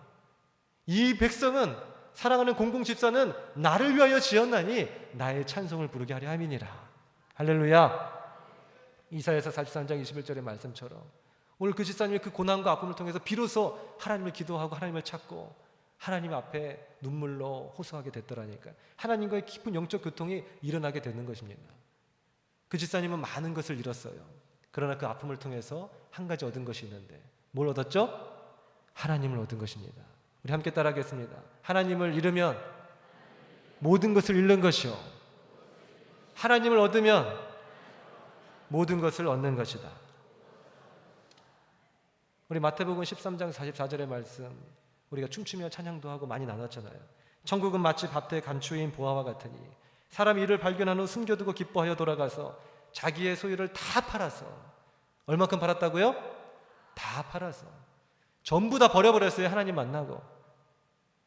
이 백성은, 사랑하는 공공집사는 나를 위하여 지었나니 나의 찬송을 부르게 하려 함이니라. 할렐루야. 이사야서 43장 21절의 말씀처럼 오늘 그 집사님이 그 고난과 아픔을 통해서 비로소 하나님을 기도하고 하나님을 찾고 하나님 앞에 눈물로 호소하게 됐더라니까요. 하나님과의 깊은 영적 교통이 일어나게 되는 것입니다. 그 집사님은 많은 것을 잃었어요. 그러나 그 아픔을 통해서 한 가지 얻은 것이 있는데 뭘 얻었죠? 하나님을 얻은 것입니다. 우리 함께 따라하겠습니다. 하나님을 잃으면 모든 것을 잃는 것이요, 하나님을 얻으면 모든 것을 얻는 것이다. 우리 마태복음 13장 44절의 말씀, 우리가 춤추며 찬양도 하고 많이 나눴잖아요. 천국은 마치 밭에 감추인 보화와 같으니 사람이 이를 발견한 후 숨겨두고 기뻐하여 돌아가서 자기의 소유를 다 팔아서, 얼마큼 팔았다고요? 다 팔아서 전부 다 버려버렸어요. 하나님 만나고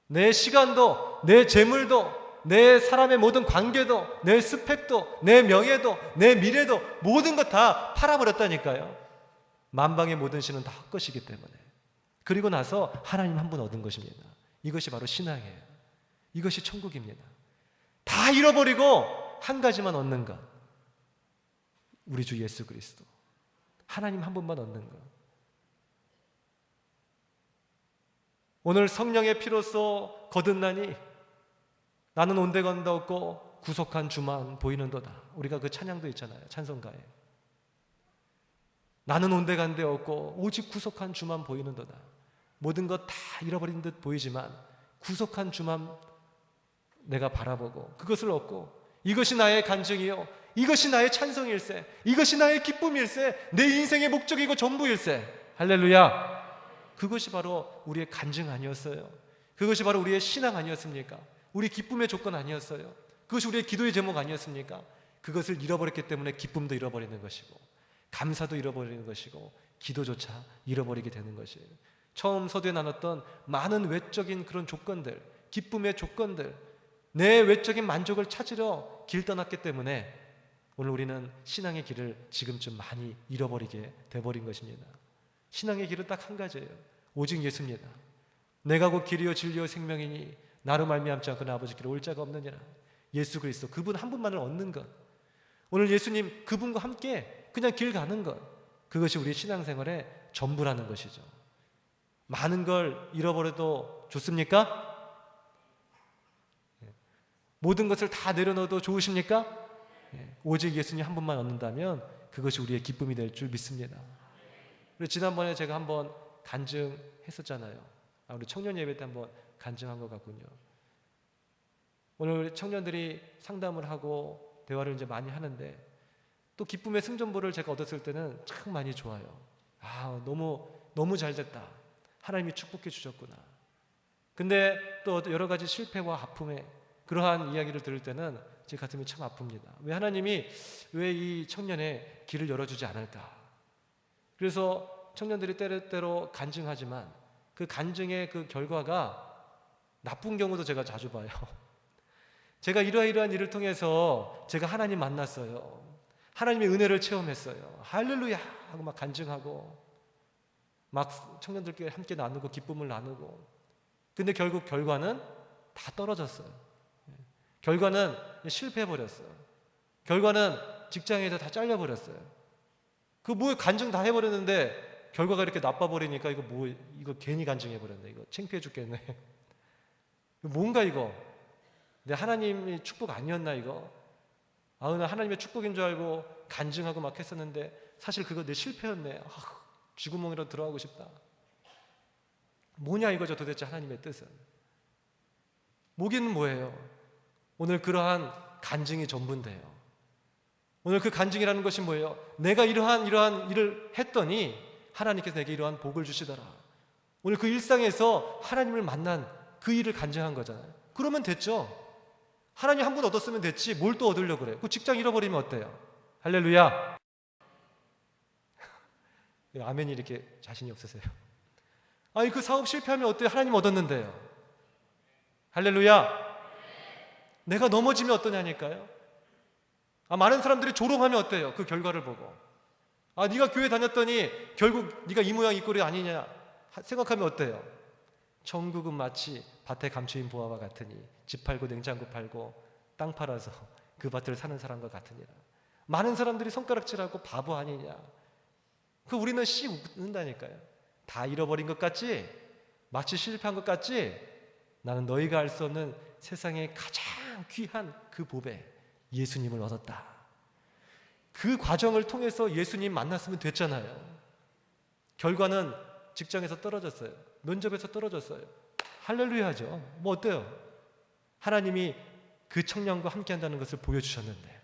내 시간도, 내 재물도, 내 사람의 모든 관계도, 내 스펙도, 내 명예도, 내 미래도 모든 것 다 팔아버렸다니까요. 만방의 모든 신은 다 헛것이기 때문에. 그리고 나서 하나님 한 분 얻은 것입니다. 이것이 바로 신앙이에요. 이것이 천국입니다. 다 잃어버리고 한 가지만 얻는 것, 우리 주 예수 그리스도, 하나님 한 분만 얻는 것. 오늘 성령의 피로써 거듭나니 나는 온데간데 없고 구속한 주만 보이는도다. 우리가 그 찬양도 있잖아요. 찬송가에 나는 온데간데 없고 오직 구속한 주만 보이는도다. 모든 것 다 잃어버린 듯 보이지만 구속한 주만 내가 바라보고 그것을 얻고 이것이 나의 간증이요 이것이 나의 찬송일세 이것이 나의 기쁨일세 내 인생의 목적이고 전부일세. 할렐루야. 그것이 바로 우리의 간증 아니었어요? 그것이 바로 우리의 신앙 아니었습니까? 우리 기쁨의 조건 아니었어요? 그것이 우리의 기도의 제목 아니었습니까? 그것을 잃어버렸기 때문에 기쁨도 잃어버리는 것이고 감사도 잃어버리는 것이고 기도조차 잃어버리게 되는 것이에요. 처음 서두에 나눴던 많은 외적인 그런 조건들, 기쁨의 조건들, 내 외적인 만족을 찾으려 길 떠났기 때문에 오늘 우리는 신앙의 길을 지금쯤 많이 잃어버리게 돼버린 것입니다. 신앙의 길은 딱 한 가지예요. 오직 예수입니다. 내가 곧 길이요 진리요 생명이니 나로 말미암지 않고는 아버지께로 올 자가 없느니라. 예수 그리스도 그분 한 분만을 얻는 것, 오늘 예수님 그분과 함께 그냥 길 가는 것, 그것이 우리 신앙생활의 전부라는 것이죠. 많은 걸 잃어버려도 좋습니까? 모든 것을 다 내려놓아도 좋으십니까? 오직 예수님 한 분만 얻는다면 그것이 우리의 기쁨이 될 줄 믿습니다. 그리고 지난번에 제가 한번 간증했었잖아요. 우리 청년 예배 때 한번 간증한 것 같군요. 오늘 청년들이 상담을 하고 대화를 이제 많이 하는데 또 기쁨의 승전보를 제가 얻었을 때는 참 많이 좋아요. 너무 잘 됐다. 하나님이 축복해 주셨구나. 근데 또 여러 가지 실패와 아픔에 그러한 이야기를 들을 때는 제 가슴이 참 아픕니다. 왜 하나님이 왜 이 청년의 길을 열어주지 않을까? 그래서 청년들이 때때로 간증하지만 그 간증의 그 결과가 나쁜 경우도 제가 자주 봐요. 제가 이러한 일을 통해서 제가 하나님 만났어요. 하나님의 은혜를 체험했어요. 할렐루야 하고 막 간증하고 막 청년들끼리 함께 나누고 기쁨을 나누고, 근데 결국 결과는 다 떨어졌어요. 결과는 실패해버렸어요. 결과는 직장에서 다 잘려버렸어요. 간증 다 해버렸는데 결과가 이렇게 나빠버리니까 이거 괜히 간증해버렸네. 이거 창피해 죽겠네. 뭔가 이거 내 하나님의 축복 아니었나 이거? 나 하나님의 축복인 줄 알고 간증하고 막 했었는데 사실 그거 내 실패였네. 쥐구멍이라도 들어가고 싶다. 뭐냐 이거죠 도대체 하나님의 뜻은. 모기는 뭐예요? 오늘 그러한 간증이 전부인데요. 오늘 그 간증이라는 것이 뭐예요? 내가 이러한 일을 했더니 하나님께서 내게 이러한 복을 주시더라. 오늘 그 일상에서 하나님을 만난 그 일을 간증한 거잖아요. 그러면 됐죠. 하나님 한 분 얻었으면 됐지 뭘 또 얻으려고 그래. 그 직장 잃어버리면 어때요? 할렐루야. 아멘이 이렇게 자신이 없으세요? 그 사업 실패하면 어때요? 하나님 얻었는데요. 할렐루야. 내가 넘어지면 어떠냐니까요. 많은 사람들이 조롱하면 어때요? 그 결과를 보고 네가 교회 다녔더니 결국 네가 이 모양 이 꼴이 아니냐 생각하면 어때요? 천국은 마치 밭에 감추인 보화와 같으니 집 팔고 냉장고 팔고 땅 팔아서 그 밭을 사는 사람과 같으니라. 많은 사람들이 손가락질하고 바보 아니냐. 우리는 씨 웃는다니까요. 다 잃어버린 것 같지? 마치 실패한 것 같지? 나는 너희가 알 수 없는 세상의 가장 귀한 그 보배 예수님을 얻었다. 그 과정을 통해서 예수님 만났으면 됐잖아요. 결과는 직장에서 떨어졌어요. 면접에서 떨어졌어요. 할렐루야죠. 뭐 어때요? 하나님이 그 청년과 함께 한다는 것을 보여주셨는데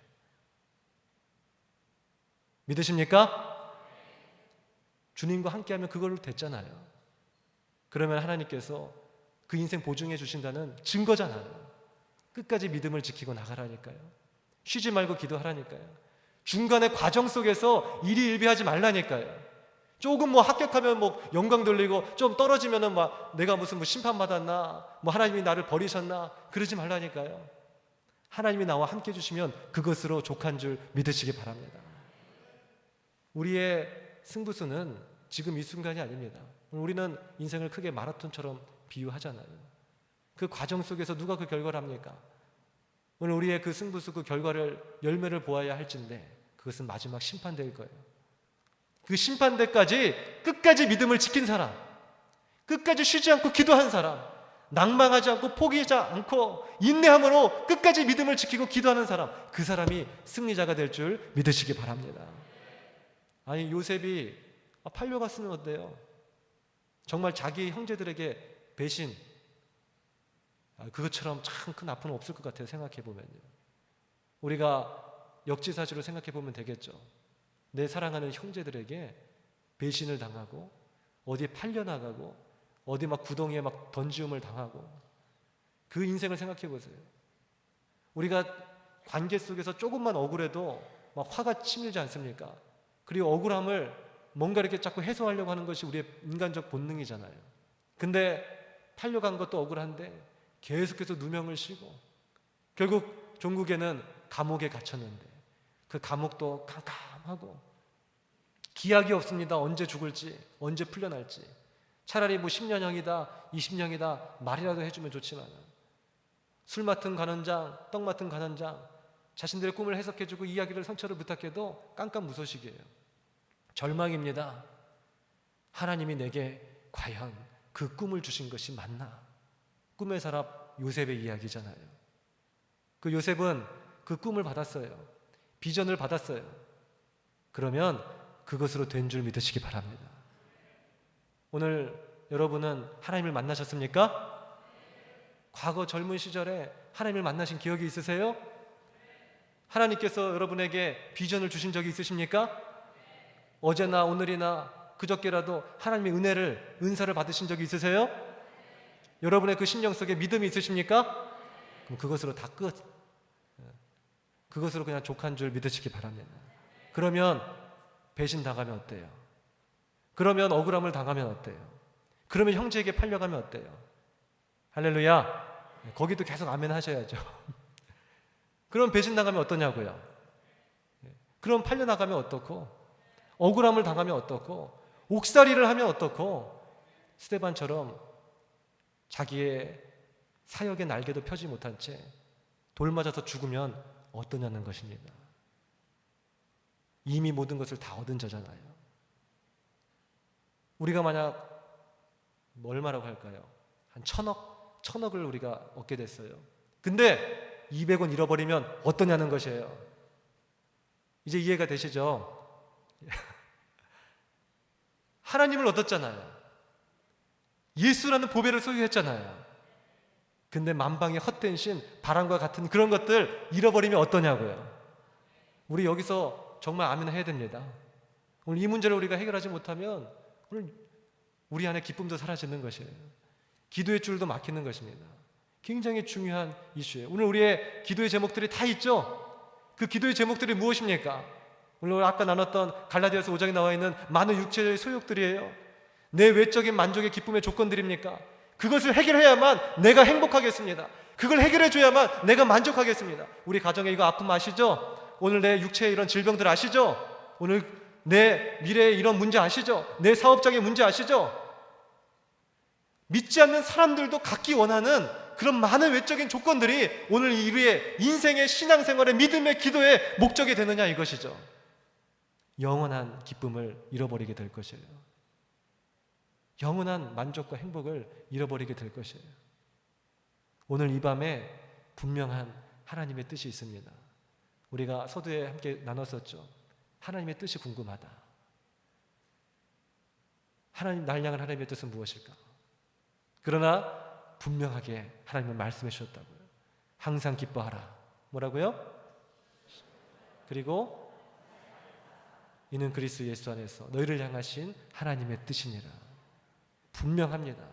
믿으십니까? 주님과 함께하면 그걸로 됐잖아요. 그러면 하나님께서 그 인생 보증해 주신다는 증거잖아요. 끝까지 믿음을 지키고 나가라니까요. 쉬지 말고 기도하라니까요. 중간에 과정 속에서 일희일비하지 말라니까요. 조금 합격하면 영광 돌리고 좀 떨어지면은 내가 무슨 심판받았나 하나님이 나를 버리셨나 그러지 말라니까요. 하나님이 나와 함께 해주시면 그것으로 족한 줄 믿으시기 바랍니다. 우리의 승부수는 지금 이 순간이 아닙니다. 우리는 인생을 크게 마라톤처럼 비유하잖아요. 그 과정 속에서 누가 그 결과를 합니까? 오늘 우리의 그 승부수 그 열매를 보아야 할진데 그것은 마지막 심판대일 거예요. 그 심판대까지 끝까지 믿음을 지킨 사람, 끝까지 쉬지 않고 기도한 사람, 낭망하지 않고 포기하지 않고 인내함으로 끝까지 믿음을 지키고 기도하는 사람, 그 사람이 승리자가 될 줄 믿으시기 바랍니다. 요셉이 팔려갔으면 어때요? 정말 자기 형제들에게 배신, 그것처럼 참 큰 아픔은 없을 것 같아요. 생각해 보면요. 우리가 역지사지로 생각해 보면 되겠죠. 내 사랑하는 형제들에게 배신을 당하고 어디에 팔려나가고 어디 막 구덩이에 막 던지움을 당하고 그 인생을 생각해 보세요. 우리가 관계 속에서 조금만 억울해도 막 화가 치밀지 않습니까? 그리고 억울함을 뭔가 이렇게 자꾸 해소하려고 하는 것이 우리의 인간적 본능이잖아요. 근데 팔려간 것도 억울한데 계속해서 누명을 씌고 결국 종국에는 감옥에 갇혔는데 그 감옥도 캄캄하고 기약이 없습니다. 언제 죽을지, 언제 풀려날지. 차라리 뭐 10년형이다, 20년이다 말이라도 해주면 좋지만 술 맡은 간원장, 떡 맡은 간원장 자신들의 꿈을 해석해주고 이야기를 상처를 부탁해도 깜깜무소식이에요. 절망입니다. 하나님이 내게 과연 그 꿈을 주신 것이 맞나? 꿈의 사람 요셉의 이야기잖아요. 그 요셉은 그 꿈을 받았어요. 비전을 받았어요. 그러면 그것으로 된 줄 믿으시기 바랍니다. 오늘 여러분은 하나님을 만나셨습니까? 과거 젊은 시절에 하나님을 만나신 기억이 있으세요? 하나님께서 여러분에게 비전을 주신 적이 있으십니까? 어제나 오늘이나 그저께라도 하나님의 은혜를, 은사를 받으신 적이 있으세요? 여러분의 그 심령 속에 믿음이 있으십니까? 그럼 그것으로 다 끝. 그것으로 그냥 족한 줄 믿으시기 바랍니다. 그러면 배신 당하면 어때요? 그러면 억울함을 당하면 어때요? 그러면 형제에게 팔려가면 어때요? 할렐루야. 거기도 계속 아멘 하셔야죠. 그럼 배신 당하면 어떠냐고요? 그럼 팔려나가면 어떻고? 억울함을 당하면 어떻고? 옥살이를 하면 어떻고? 스데반처럼 자기의 사역의 날개도 펴지 못한 채 돌 맞아서 죽으면 어떠냐는 것입니다. 이미 모든 것을 다 얻은 자잖아요. 우리가 만약 얼마라고 할까요? 한 1,000억을 우리가 얻게 됐어요. 근데 200원 잃어버리면 어떠냐는 것이에요. 이제 이해가 되시죠? 하나님을 얻었잖아요. 예수라는 보배를 소유했잖아요. 근데 만방의 헛된 신, 바람과 같은 그런 것들 잃어버리면 어떠냐고요. 우리 여기서 정말 아멘 해야 됩니다. 오늘 이 문제를 우리가 해결하지 못하면 오늘 우리 안에 기쁨도 사라지는 것이에요. 기도의 줄도 막히는 것입니다. 굉장히 중요한 이슈예요. 오늘 우리의 기도의 제목들이 다 있죠? 그 기도의 제목들이 무엇입니까? 오늘 아까 나눴던 갈라디아서 5장에 나와 있는 많은 육체의 소욕들이에요. 내 외적인 만족의 기쁨의 조건들입니까? 그것을 해결해야만 내가 행복하겠습니다. 그걸 해결해줘야만 내가 만족하겠습니다. 우리 가정에 이거 아픔 아시죠? 오늘 내 육체의 이런 질병들 아시죠? 오늘 내 미래의 이런 문제 아시죠? 내 사업장의 문제 아시죠? 믿지 않는 사람들도 갖기 원하는 그런 많은 외적인 조건들이 오늘 우리의 인생의 신앙생활의 믿음의 기도의 목적이 되느냐 이것이죠. 영원한 기쁨을 잃어버리게 될 것이에요. 영원한 만족과 행복을 잃어버리게 될 것이에요. 오늘 이 밤에 분명한 하나님의 뜻이 있습니다. 우리가 서두에 함께 나눴었죠. 하나님의 뜻이 궁금하다. 날 향한 하나님의 뜻은 무엇일까? 그러나 분명하게 하나님은 말씀해 주셨다고요. 항상 기뻐하라. 뭐라고요? 그리고 이는 그리스도 예수 안에서 너희를 향하신 하나님의 뜻이니라. 분명합니다.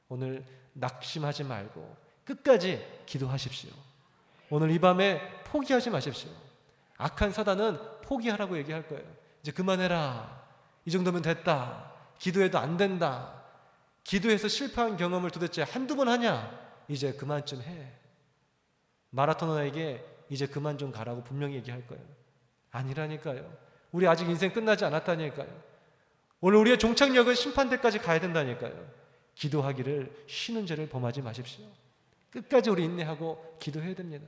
오늘 낙심하지 말고 끝까지 기도하십시오. 오늘 이 밤에 포기하지 마십시오. 악한 사단은 포기하라고 얘기할 거예요. 이제 그만해라. 이 정도면 됐다. 기도해도 안 된다. 기도해서 실패한 경험을 도대체 한두 번 하냐? 이제 그만 좀 해. 마라토너에게 이제 그만 좀 가라고 분명히 얘기할 거예요. 아니라니까요. 우리 아직 인생 끝나지 않았다니까요. 오늘 우리의 종착역은 심판대까지 가야 된다니까요. 기도하기를 쉬는 죄를 범하지 마십시오. 끝까지 우리 인내하고 기도해야 됩니다.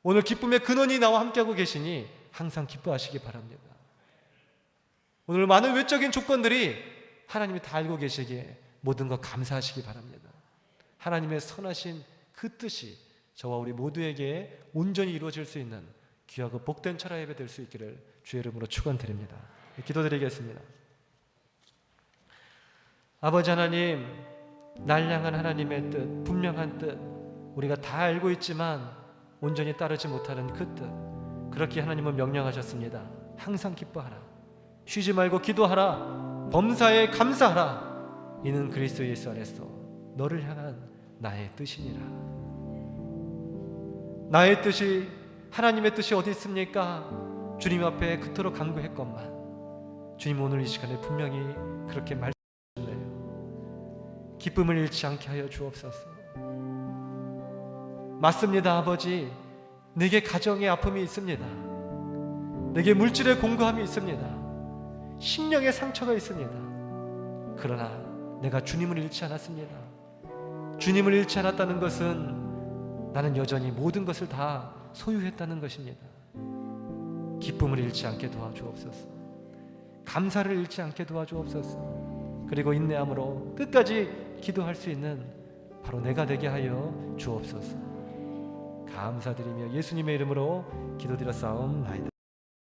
오늘 기쁨의 근원이 나와 함께하고 계시니 항상 기뻐하시기 바랍니다. 오늘 많은 외적인 조건들이 하나님이 다 알고 계시기에 모든 것 감사하시기 바랍니다. 하나님의 선하신 그 뜻이 저와 우리 모두에게 온전히 이루어질 수 있는 귀하고 복된 철야 예배 될 수 있기를 주의 이름으로 축원드립니다. 기도드리겠습니다. 아버지 하나님, 날 향한 하나님의 뜻, 분명한 뜻, 우리가 다 알고 있지만 온전히 따르지 못하는 그 뜻, 그렇게 하나님은 명령하셨습니다. 항상 기뻐하라, 쉬지 말고 기도하라, 범사에 감사하라. 이는 그리스도 예수 안에서 너를 향한 나의 뜻이니라. 나의 뜻이, 하나님의 뜻이 어디 있습니까? 주님 앞에 그토록 간구했건만 주님 오늘 이 시간에 분명히 그렇게 말씀하셨네요. 기쁨을 잃지 않게 하여 주옵소서. 맞습니다, 아버지. 내게 가정의 아픔이 있습니다. 내게 물질의 공고함이 있습니다. 심령의 상처가 있습니다. 그러나 내가 주님을 잃지 않았습니다. 주님을 잃지 않았다는 것은 나는 여전히 모든 것을 다 소유했다는 것입니다. 기쁨을 잃지 않게 도와주옵소서. 감사를 잃지 않게 도와주옵소서. 그리고 인내함으로 끝까지 기도할 수 있는 바로 내가 되게 하여 주옵소서. 감사드리며 예수님의 이름으로 기도드렸사옵나이다.